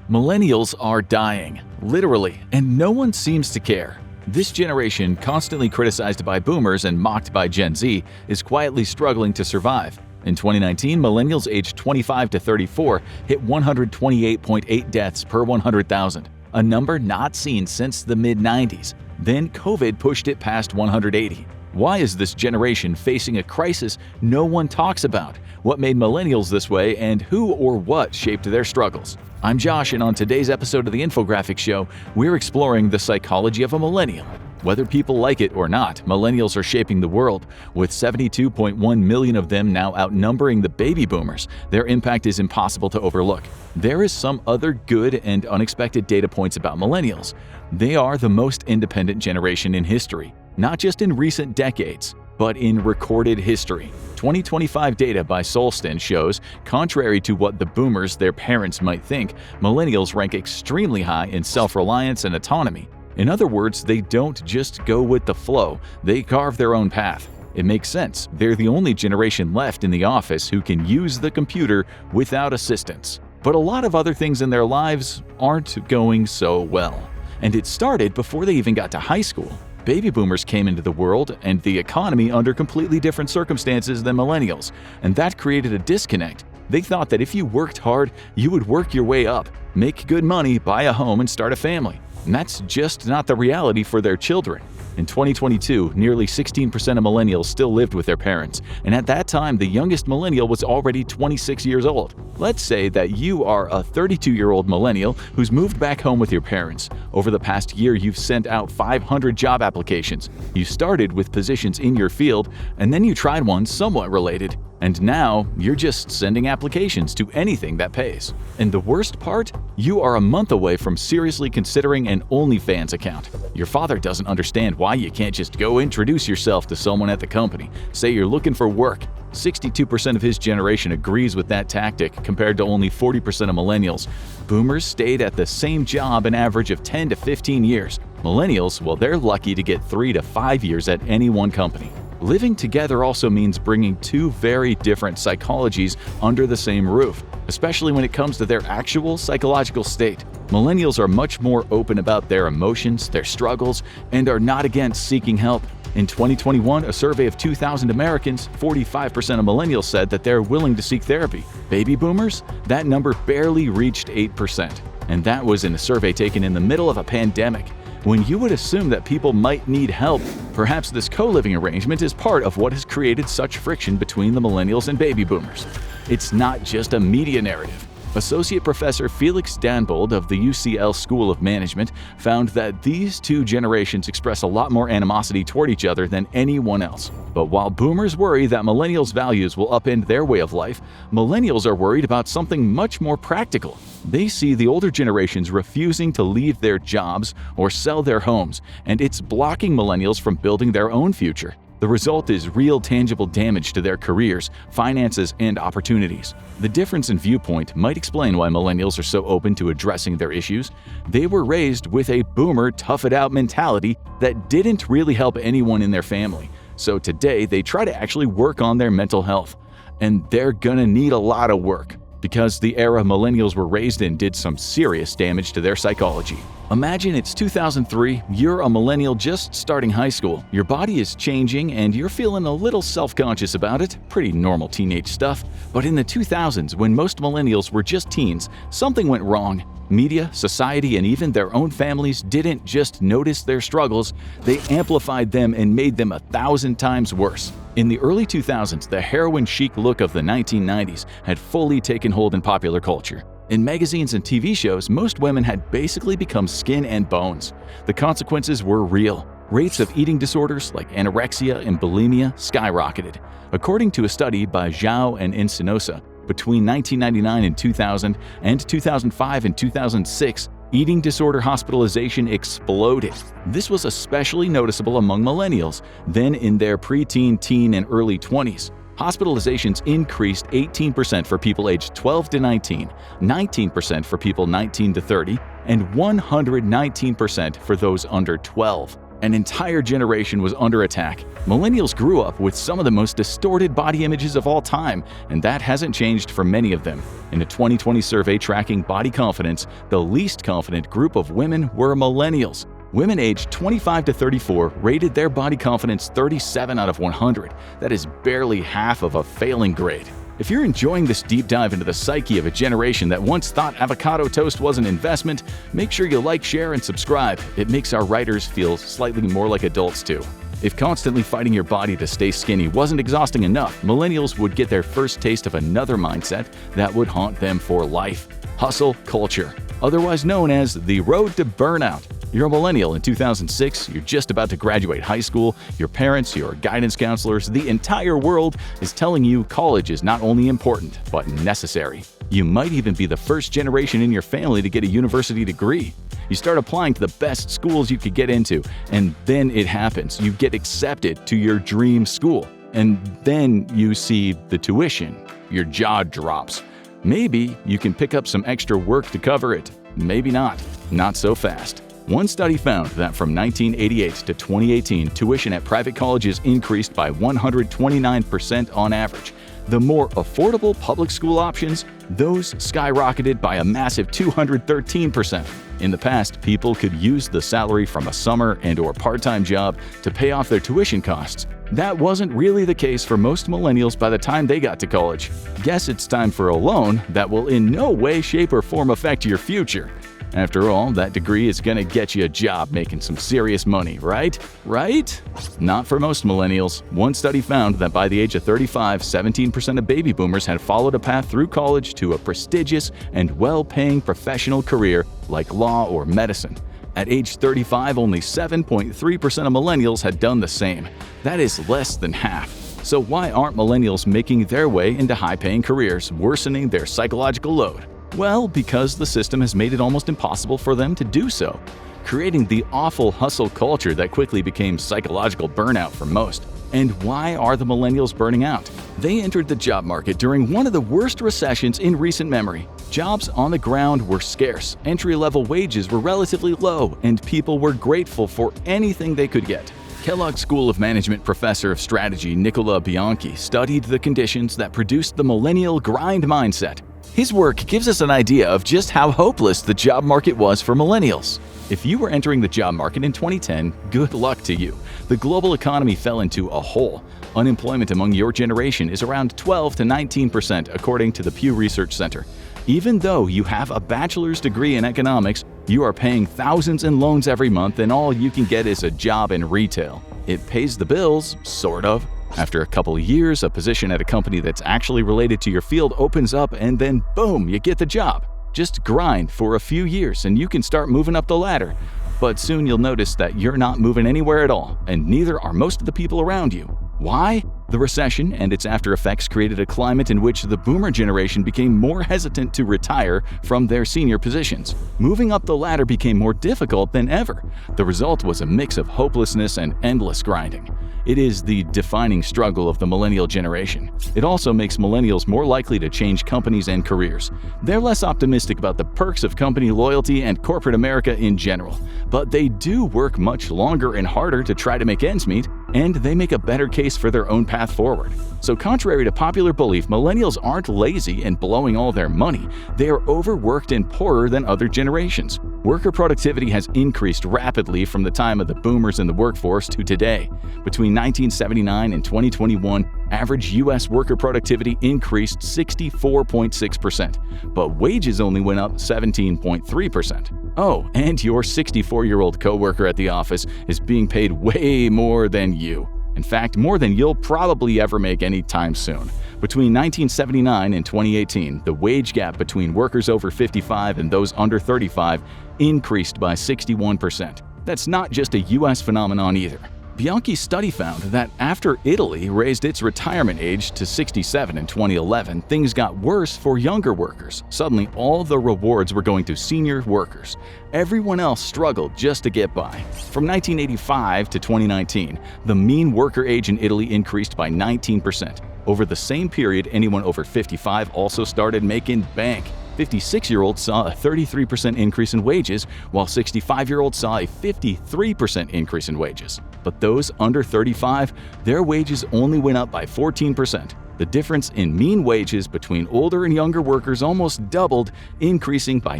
Millennials are dying, literally, and no one seems to care. This generation, constantly criticized by boomers and mocked by Gen Z, is quietly struggling to survive. In 2019, millennials aged 25 to 34 hit 128.8 deaths per 100,000, a number not seen since the mid-90s. Then COVID pushed it past 180. Why is this generation facing a crisis no one talks about? What made millennials this way, and who or what shaped their struggles? I'm Josh, and on today's episode of the Infographic Show, we're exploring the psychology of a millennial. Whether people like it or not, millennials are shaping the world. With 72.1 million of them now outnumbering the baby boomers, their impact is impossible to overlook. There is some other good and unexpected data points about millennials. They are the most independent generation in history, not just in recent decades, but in recorded history. 2025 data by Solston shows, contrary to what the boomers, their parents, might think, millennials rank extremely high in self-reliance and autonomy. In other words, they don't just go with the flow, they carve their own path. It makes sense. They're the only generation left in the office who can use the computer without assistance. But a lot of other things in their lives aren't going so well. And it started before they even got to high school. Baby boomers came into the world and the economy under completely different circumstances than millennials, and that created a disconnect. They thought that if you worked hard, you would work your way up, make good money, buy a home, and start a family. And that's just not the reality for their children. In 2022, nearly 16% of millennials still lived with their parents, and at that time, the youngest millennial was already 26 years old. Let's say that you are a 32-year-old millennial who's moved back home with your parents. Over the past year, you've sent out 500 job applications. You started with positions in your field, and then you tried one somewhat related. And now, you're just sending applications to anything that pays. And the worst part? You are a month away from seriously considering an OnlyFans account. Your father doesn't understand why you can't just go introduce yourself to someone at the company, say you're looking for work. 62% of his generation agrees with that tactic, compared to only 40% of millennials. Boomers stayed at the same job an average of 10 to 15 years. Millennials, well, they're lucky to get 3 to 5 years at any one company. Living together also means bringing two very different psychologies under the same roof, especially when it comes to their actual psychological state. Millennials are much more open about their emotions, their struggles, and are not against seeking help. In 2021, a survey of 2,000 Americans, 45% of millennials said that they're willing to seek therapy. Baby boomers? That number barely reached 8%. And that was in a survey taken in the middle of a pandemic. When you would assume that people might need help, perhaps this co-living arrangement is part of what has created such friction between the millennials and baby boomers. It's not just a media narrative. Associate Professor Felix Danbold of the UCL School of Management found that these two generations express a lot more animosity toward each other than anyone else. But while boomers worry that millennials' values will upend their way of life, millennials are worried about something much more practical. They see the older generations refusing to leave their jobs or sell their homes, and it's blocking millennials from building their own future. The result is real tangible damage to their careers, finances, and opportunities. The difference in viewpoint might explain why millennials are so open to addressing their issues. They were raised with a boomer tough-it-out mentality that didn't really help anyone in their family. So today, they try to actually work on their mental health. And they're gonna need a lot of work, because the era millennials were raised in did some serious damage to their psychology. Imagine it's 2003, you're a millennial just starting high school, your body is changing and you're feeling a little self-conscious about it, pretty normal teenage stuff. But in the 2000s, when most millennials were just teens, something went wrong. Media, society, and even their own families didn't just notice their struggles, they amplified them and made them 1,000 times worse. In the early 2000s, the heroin chic look of the 1990s had fully taken hold in popular culture. In magazines and TV shows, most women had basically become skin and bones. The consequences were real. Rates of eating disorders like anorexia and bulimia skyrocketed. According to a study by Zhao and Encinosa, between 1999 and 2000 and 2005 and 2006, eating disorder hospitalization exploded. This was especially noticeable among millennials, then in their preteen, teen, and early 20s. Hospitalizations increased 18% for people aged 12 to 19, 19% for people 19 to 30, and 119% for those under 12. An entire generation was under attack. Millennials grew up with some of the most distorted body images of all time, and that hasn't changed for many of them. In a 2020 survey tracking body confidence, the least confident group of women were millennials. Women aged 25 to 34 rated their body confidence 37 out of 100. That is barely half of a failing grade. If you're enjoying this deep dive into the psyche of a generation that once thought avocado toast was an investment, make sure you like, share, and subscribe. It makes our writers feel slightly more like adults too. If constantly fighting your body to stay skinny wasn't exhausting enough, millennials would get their first taste of another mindset that would haunt them for life: hustle culture, otherwise known as the road to burnout. You're a millennial in 2006, you're just about to graduate high school, your parents, your guidance counselors, the entire world is telling you college is not only important, but necessary. You might even be the first generation in your family to get a university degree. You start applying to the best schools you could get into, and then it happens. You get accepted to your dream school, and then you see the tuition. Your jaw drops. Maybe you can pick up some extra work to cover it. Maybe not. Not so fast. One study found that from 1988 to 2018, tuition at private colleges increased by 129% on average. The more affordable public school options, those skyrocketed by a massive 213%. In the past, people could use the salary from a summer and/or part-time job to pay off their tuition costs. That wasn't really the case for most millennials by the time they got to college. Guess it's time for a loan that will in no way, shape, or form affect your future. After all, that degree is gonna get you a job making some serious money, right? Right? Not for most millennials. One study found that by the age of 35, 17% of baby boomers had followed a path through college to a prestigious and well-paying professional career like law or medicine. At age 35, only 7.3% of millennials had done the same. That is less than half. So why aren't millennials making their way into high-paying careers, worsening their psychological load? Well, because the system has made it almost impossible for them to do so, creating the awful hustle culture that quickly became psychological burnout for most. And why are the millennials burning out? They entered the job market during one of the worst recessions in recent memory. Jobs on the ground were scarce, entry-level wages were relatively low, and people were grateful for anything they could get. Kellogg School of Management professor of strategy Nicola Bianchi studied the conditions that produced the millennial grind mindset. His work gives us an idea of just how hopeless the job market was for millennials. If you were entering the job market in 2010, good luck to you. The global economy fell into a hole. Unemployment among your generation is around 12 to 19%, according to the Pew Research Center. Even though you have a bachelor's degree in economics, you are paying thousands in loans every month, and all you can get is a job in retail. It pays the bills, sort of. After a couple of years, a position at a company that's actually related to your field opens up, and then boom, you get the job. Just grind for a few years and you can start moving up the ladder. But soon you'll notice that you're not moving anywhere at all, and neither are most of the people around you. Why? The recession and its after effects created a climate in which the boomer generation became more hesitant to retire from their senior positions. Moving up the ladder became more difficult than ever. The result was a mix of hopelessness and endless grinding. It is the defining struggle of the millennial generation. It also makes millennials more likely to change companies and careers. They're less optimistic about the perks of company loyalty and corporate America in general, but they do work much longer and harder to try to make ends meet, and they make a better case for their own path forward. So contrary to popular belief, millennials aren't lazy and blowing all their money. They are overworked and poorer than other generations. Worker productivity has increased rapidly from the time of the boomers in the workforce to today. Between 1979 and 2021, average U.S. worker productivity increased 64.6%, but wages only went up 17.3%. Oh, and your 64-year-old coworker at the office is being paid way more than you. In fact, more than you'll probably ever make anytime soon. Between 1979 and 2018, the wage gap between workers over 55 and those under 35 increased by 61%. That's not just a U.S. phenomenon either. Bianchi's study found that after Italy raised its retirement age to 67 in 2011, things got worse for younger workers. Suddenly, all the rewards were going to senior workers. Everyone else struggled just to get by. From 1985 to 2019, the mean worker age in Italy increased by 19%. Over the same period, anyone over 55 also started making bank. 56-year-olds saw a 33% increase in wages, while 65-year-olds saw a 53% increase in wages. But those under 35, their wages only went up by 14%. The difference in mean wages between older and younger workers almost doubled, increasing by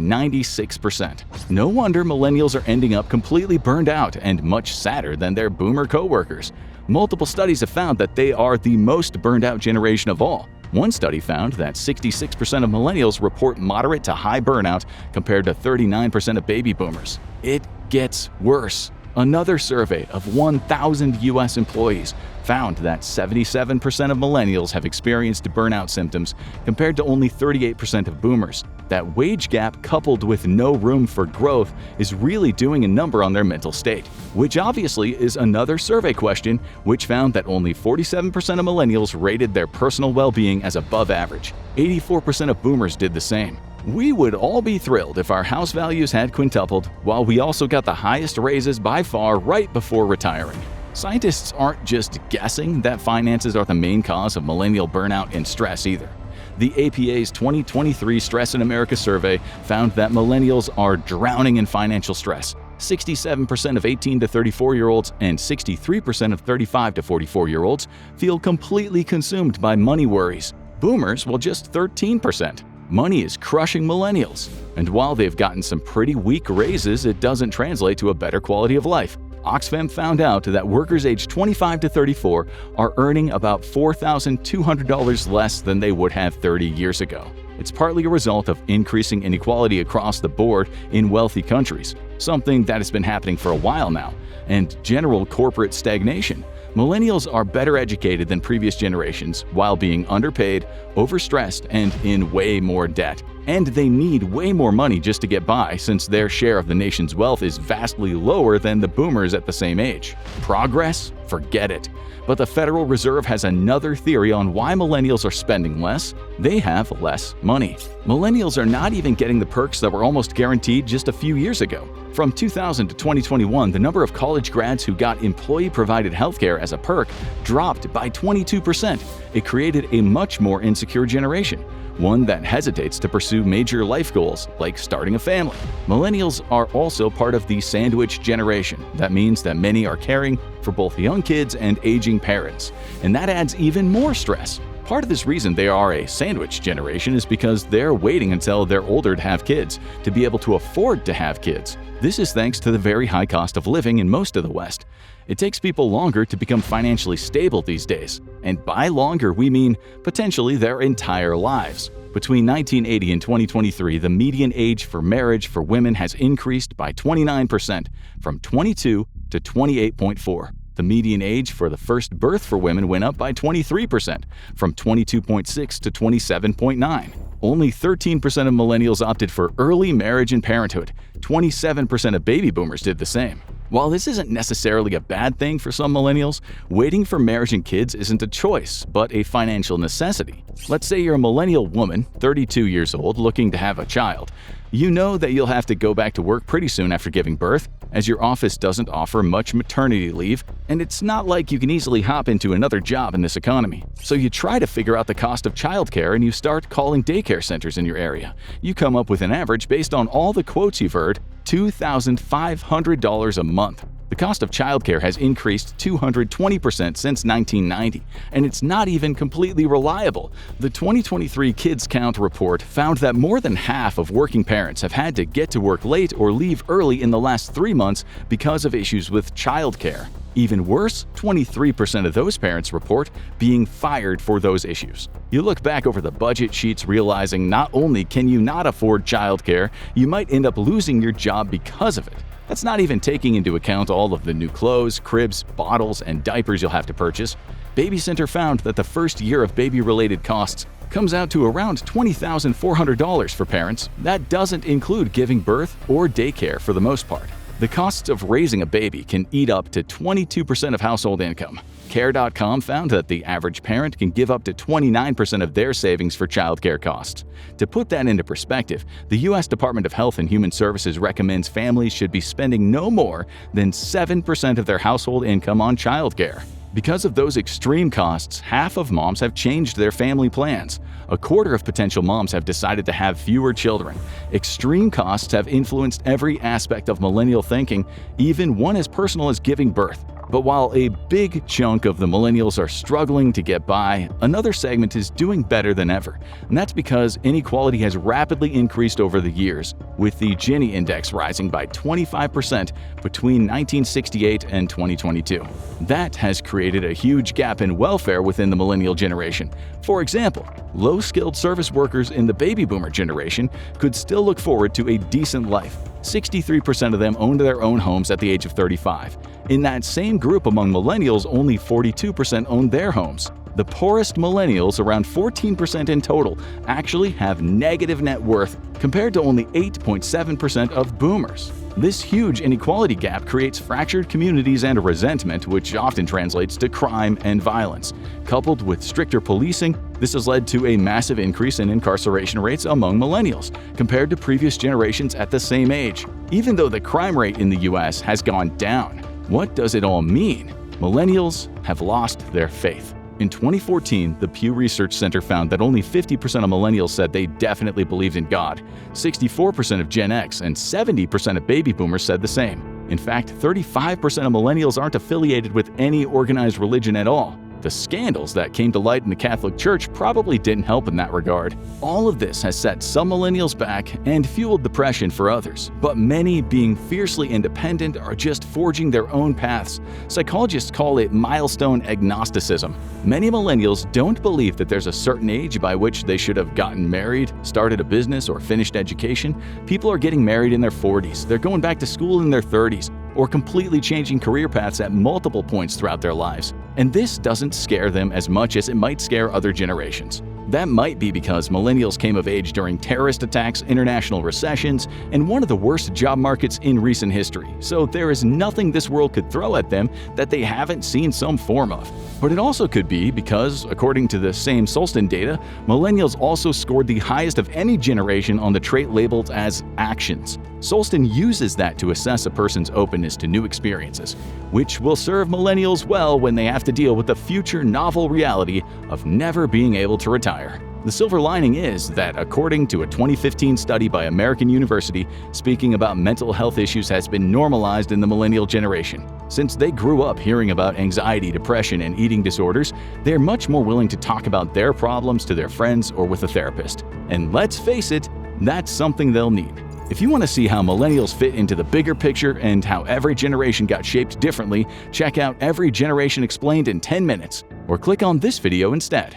96%. No wonder millennials are ending up completely burned out and much sadder than their boomer coworkers. Multiple studies have found that they are the most burned out generation of all. One study found that 66% of millennials report moderate to high burnout compared to 39% of baby boomers. It gets worse. Another survey of 1,000 U.S. employees found that 77% of millennials have experienced burnout symptoms compared to only 38% of boomers. That wage gap, coupled with no room for growth, is really doing a number on their mental state. Which obviously is another survey question, which found that only 47% of millennials rated their personal well-being as above average. 84% of boomers did the same. We would all be thrilled if our house values had quintupled, while we also got the highest raises by far right before retiring. Scientists aren't just guessing that finances are the main cause of millennial burnout and stress either. The APA's 2023 Stress in America survey found that millennials are drowning in financial stress. 67% of 18 to 34-year-olds and 63% of 35 to 44-year-olds feel completely consumed by money worries. Boomers, well, just 13%. Money is crushing millennials. And while they've gotten some pretty weak raises, it doesn't translate to a better quality of life. Oxfam found out that workers aged 25 to 34 are earning about $4,200 less than they would have 30 years ago. It's partly a result of increasing inequality across the board in wealthy countries, something that has been happening for a while now, and general corporate stagnation. Millennials are better educated than previous generations while being underpaid, overstressed, and in way more debt. And they need way more money just to get by, since their share of the nation's wealth is vastly lower than the boomers at the same age. Progress? Forget it. But the Federal Reserve has another theory on why millennials are spending less. They have less money. Millennials are not even getting the perks that were almost guaranteed just a few years ago. From 2000 to 2021, the number of college grads who got employee-provided healthcare as a perk dropped by 22%. It created a much more insecure generation, one that hesitates to pursue major life goals like starting a family. Millennials are also part of the sandwich generation. That means that many are caring for both young kids and aging parents, and that adds even more stress. Part of this reason they are a sandwich generation is because they're waiting until they're older to have kids, to be able to afford to have kids. This is thanks to the very high cost of living in most of the West. It takes people longer to become financially stable these days, and by longer we mean potentially their entire lives. Between 1980 and 2023, the median age for marriage for women has increased by 29%, from 22 to 28.4. The median age for the first birth for women went up by 23%, from 22.6 to 27.9. Only 13% of millennials opted for early marriage and parenthood. 27% of baby boomers did the same. While this isn't necessarily a bad thing for some millennials, waiting for marriage and kids isn't a choice, but a financial necessity. Let's say you're a millennial woman, 32 years old, looking to have a child. You know that you'll have to go back to work pretty soon after giving birth, as your office doesn't offer much maternity leave, and it's not like you can easily hop into another job in this economy. So you try to figure out the cost of childcare and you start calling daycare centers in your area. You come up with an average based on all the quotes you've heard, $2,500 a month. The cost of childcare has increased 220% since 1990, and it's not even completely reliable. The 2023 Kids Count report found that more than half of working parents have had to get to work late or leave early in the last 3 months because of issues with childcare. Even worse, 23% of those parents report being fired for those issues. You look back over the budget sheets realizing not only can you not afford childcare, you might end up losing your job because of it. That's not even taking into account all of the new clothes, cribs, bottles, and diapers you'll have to purchase. Baby Center found that the first year of baby-related costs comes out to around $20,400 for parents. That doesn't include giving birth or daycare for the most part. The costs of raising a baby can eat up to 22% of household income. Care.com found that the average parent can give up to 29% of their savings for childcare costs. To put that into perspective, the U.S. Department of Health and Human Services recommends families should be spending no more than 7% of their household income on childcare. Because of those extreme costs, half of moms have changed their family plans. A quarter of potential moms have decided to have fewer children. Extreme costs have influenced every aspect of millennial thinking, even one as personal as giving birth. But while a big chunk of the millennials are struggling to get by, another segment is doing better than ever. And that's because inequality has rapidly increased over the years, with the Gini index rising by 25% between 1968 and 2022. That has created a huge gap in welfare within the millennial generation. For example, low-skilled service workers in the baby boomer generation could still look forward to a decent life. 63% of them owned their own homes at the age of 35. In that same group among millennials, only 42% owned their homes. The poorest millennials, around 14% in total, actually have negative net worth compared to only 8.7% of boomers. This huge inequality gap creates fractured communities and resentment, which often translates to crime and violence. Coupled with stricter policing, this has led to a massive increase in incarceration rates among millennials compared to previous generations at the same age. Even though the crime rate in the US has gone down, what does it all mean? Millennials have lost their faith. In 2014, the Pew Research Center found that only 50% of millennials said they definitely believed in God. 64% of Gen X and 70% of baby boomers said the same. In fact, 35% of millennials aren't affiliated with any organized religion at all. The scandals that came to light in the Catholic Church probably didn't help in that regard. All of this has set some millennials back and fueled depression for others, but many, being fiercely independent, are just forging their own paths. Psychologists call it milestone agnosticism. Many millennials don't believe that there's a certain age by which they should have gotten married, started a business, or finished education. People are getting married in their 40s, they're going back to school in their 30s, or completely changing career paths at multiple points throughout their lives. And this doesn't scare them as much as it might scare other generations. That might be because millennials came of age during terrorist attacks, international recessions, and one of the worst job markets in recent history, so there is nothing this world could throw at them that they haven't seen some form of. But it also could be because, according to the same Solston data, millennials also scored the highest of any generation on the trait labeled as actions. Solston uses that to assess a person's openness to new experiences, which will serve millennials well when they have to deal with the future novel reality of never being able to retire. The silver lining is that, according to a 2015 study by American University, speaking about mental health issues has been normalized in the millennial generation. Since they grew up hearing about anxiety, depression, and eating disorders, they're much more willing to talk about their problems to their friends or with a therapist. And let's face it, that's something they'll need. If you want to see how millennials fit into the bigger picture and how every generation got shaped differently, check out Every Generation Explained in 10 minutes, or click on this video instead.